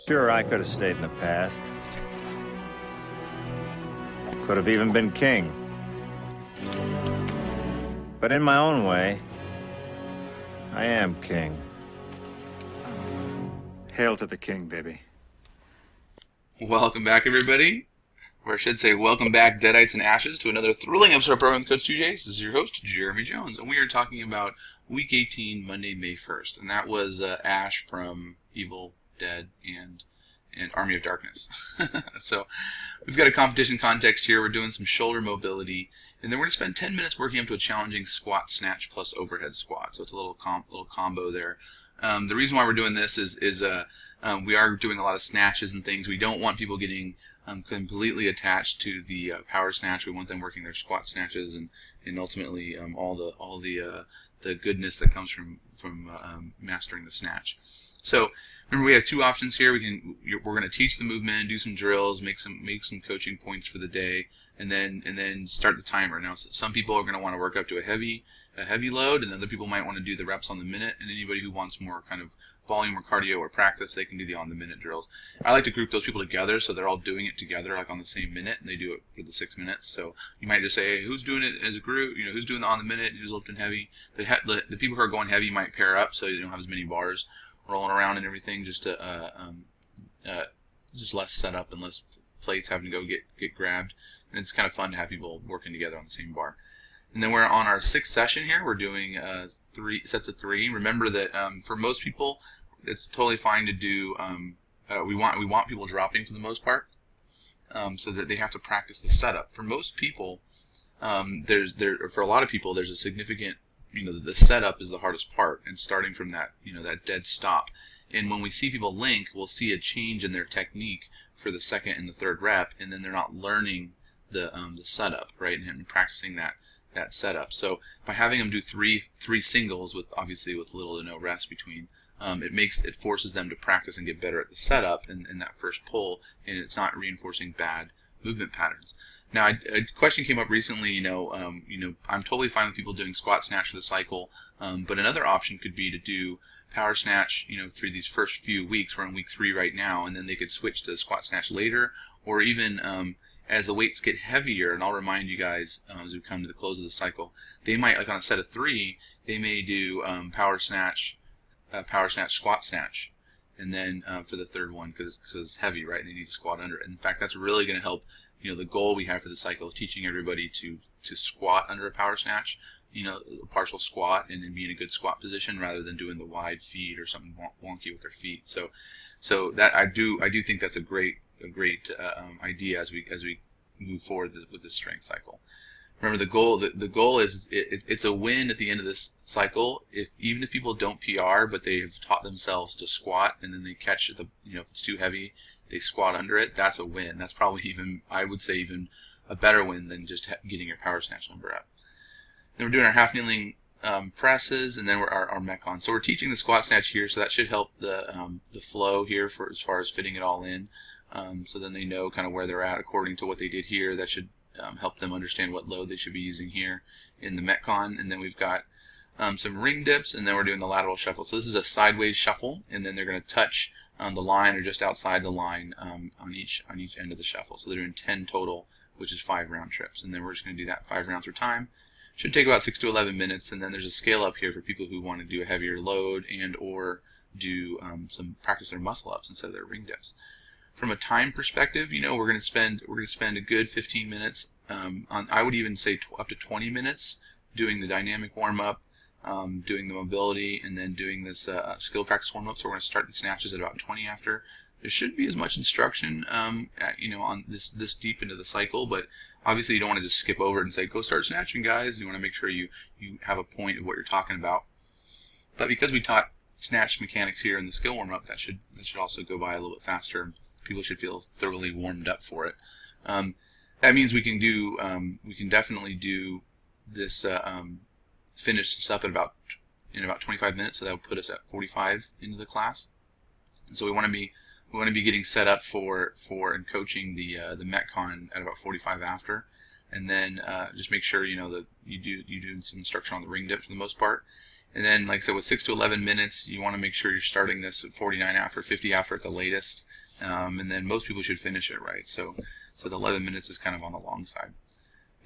Sure, I could have stayed in the past. Could have even been king. But in my own way, I am king. Hail to the king, baby. Welcome back, everybody. Or I should say, welcome back, Deadites and Ashes, to another thrilling episode of Program with Coach 2J. This is your host, Jeremy Jones, and we are talking about Week 18, Monday, May 1st. And that was Ash from Evil Dead and Army of Darkness. So we've got a competition context here. We're doing some shoulder mobility, and then we're going to spend 10 minutes working up to a challenging squat snatch plus overhead squat. So it's a little combo there. The reason why we're doing this is we are doing a lot of snatches and things. We don't want people getting completely attached to the power snatch. We want them working their squat snatches and ultimately all the goodness that comes from mastering the snatch. So remember, we have two options here. We're going to teach the movement, do some drills, make some coaching points for the day, and then start the timer. Now, some people are going to want to work up to a heavy load, and other people might want to do the reps on the minute. And anybody who wants more kind of volume or cardio or practice, they can do the on the minute drills. I like to group those people together so they're all doing it together, like on the same minute, and they do it for the 6 minutes. So you might just say, hey, who's doing it as a group? Who's doing the on the minute? Who's lifting heavy? The people who are going heavy might pair up so you don't have as many bars rolling around and everything, just to just less setup and less plates having to go get grabbed. And it's kind of fun to have people working together on the same bar. And then we're on our 6th session here. We're doing 3 sets of 3. Remember that for most people, it's totally fine to do. We want people dropping for the most part, so that they have to practice the setup. For most people, for a lot of people, there's a significant, the setup is the hardest part, and starting from that, that dead stop. And when we see people link, we'll see a change in their technique for the 2nd and the 3rd rep, and then they're not learning the setup, right, and practicing that setup. So by having them do three singles with little to no rest between, it forces them to practice and get better at the setup in that first pull, and it's not reinforcing bad movement patterns. Now, a question came up recently. I'm totally fine with people doing squat snatch for the cycle, but another option could be to do power snatch, for these first few weeks. We're in week 3 right now, and then they could switch to squat snatch later, or even as the weights get heavier. And I'll remind you guys as we come to the close of the cycle, they might, like on a set of 3, they may do power snatch, squat snatch, and then for the 3rd one, because it's heavy, right? They need to squat under it. In fact, that's really going to help. The goal we have for the cycle is teaching everybody to squat under a power snatch, a partial squat, and then be in a good squat position rather than doing the wide feet or something wonky with their feet. So that I do think that's a great idea as we move forward with this strength cycle. Remember, the goal is it's a win at the end of this cycle. Even if people don't PR, but they have taught themselves to squat, and then they catch if it's too heavy, they squat under it. That's a win. That's probably I would say even a better win than just getting your power snatch number up. Then we're doing our half kneeling presses, and then our Metcon. So we're teaching the squat snatch here, so that should help the flow here for as far as fitting it all in. So then they know kind of where they're at according to what they did here. That should help them understand what load they should be using here in the Metcon. And then we've got some ring dips, and then we're doing the lateral shuffle. So this is a sideways shuffle, and then they're going to touch the line or just outside the line on each end of the shuffle. So they're doing 10 total, which is 5 round trips. And then we're just going to do that 5 rounds per time. Should take about 6 to 11 minutes. And then there's a scale up here for people who want to do a heavier load and or do some practice their muscle ups instead of their ring dips. From a time perspective, we're going to spend a good 15 minutes. I would even say up to 20 minutes doing the dynamic warm up, doing the mobility, and then doing this skill practice warm up. So we're going to start the snatches at about 20 after. There shouldn't be as much instruction, on this deep into the cycle, but obviously you don't want to just skip over it and say, go start snatching, guys. You want to make sure you have a point of what you're talking about. But because we taught snatch mechanics here in the skill warm up, that should also go by a little bit faster. People should feel thoroughly warmed up for it. That means we can definitely do this, finish this up in about 25 minutes. So that would put us at 45 into the class. And so we want to be getting set up for and coaching the Metcon at about 45 after, and then just make sure that you do some instruction on the ring dip for the most part. And then, like I said, with 6 to 11 minutes, you want to make sure you're starting this at 49 after, 50 after at the latest. And then most people should finish it, right? So the 11 minutes is kind of on the long side.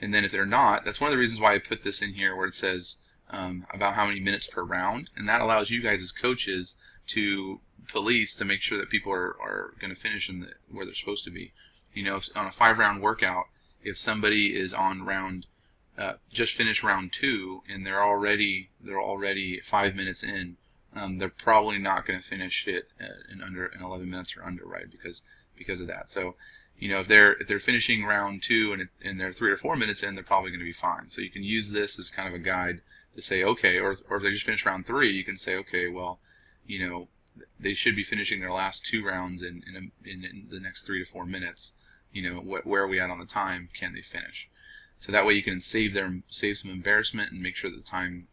And then if they're not, that's one of the reasons why I put this in here where it says about how many minutes per round. And that allows you guys as coaches to police to make sure that people are going to finish where they're supposed to be. You know, on a 5-round workout, if somebody is on just finished round 2 and they're already 5 minutes in, they're probably not going to finish it in 11 minutes or under, right? Because of that. So, you know, if they're finishing round 2 and they're 3 or 4 minutes in, they're probably going to be fine. So you can use this as kind of a guide to say, okay, or if they just finished round 3, you can say, okay, well, you know, they should be finishing their last 2 rounds in the next 3 to 4 minutes. You know, where are we at on the time? Can they finish? So that way you can save some embarrassment and make sure that the time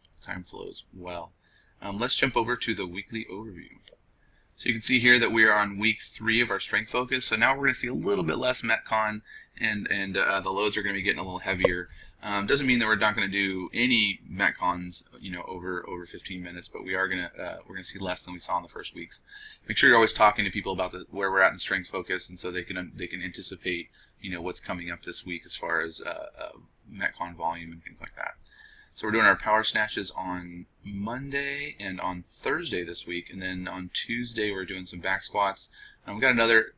flows well. Let's jump over to the weekly overview. So you can see here that we are on week 3 of our strength focus. So now we're going to see a little bit less Metcon, and the loads are going to be getting a little heavier. Doesn't mean that we're not going to do any Metcons, you know, over 15 minutes, but we're going to see less than we saw in the first weeks. Make sure you're always talking to people about where we're at in strength focus, and so they can anticipate, you know, what's coming up this week as far as Metcon volume and things like that. So we're doing our power snatches on Monday and on Thursday this week, and then on Tuesday we're doing some back squats. We've got another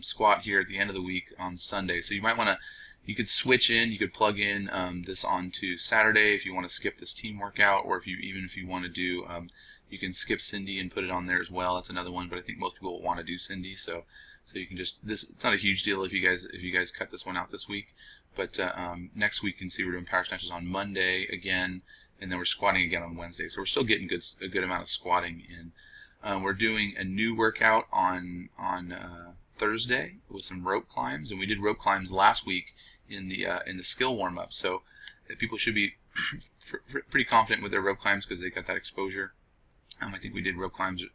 squat here at the end of the week on Sunday. So you might want to, you could switch in, you could plug in this onto Saturday if you want to skip this team workout, or if you want to do, you can skip Cindy and put it on there as well. That's another one, but I think most people will want to do Cindy, so you can just it's not a huge deal if you guys cut this one out this week. But next week you can see we're doing power snatches on Monday again, and then we're squatting again on Wednesday. So we're still getting a good amount of squatting in. We're doing a new workout on Thursday with some rope climbs, and we did rope climbs last week in the skill warm up. So people should be pretty confident with their rope climbs because they got that exposure. I think we did rope climbs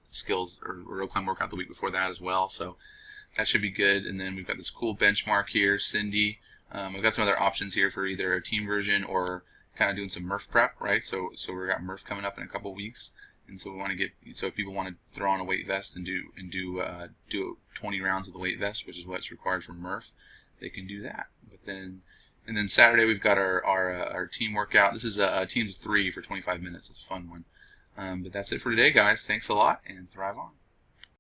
skills or rope climb workout the week before that as well. So that should be good. And then we've got this cool benchmark here, Cindy. We've got some other options here for either a team version or kind of doing some Murph prep, right? So we've got Murph coming up in a couple weeks, and so we want to if people want to throw on a weight vest and do 20 rounds with a weight vest, which is what's required from Murph, they can do that. And then Saturday we've got our team workout. This is teams of 3 for 25 minutes. It's a fun one. But that's it for today, guys. Thanks a lot, and thrive on.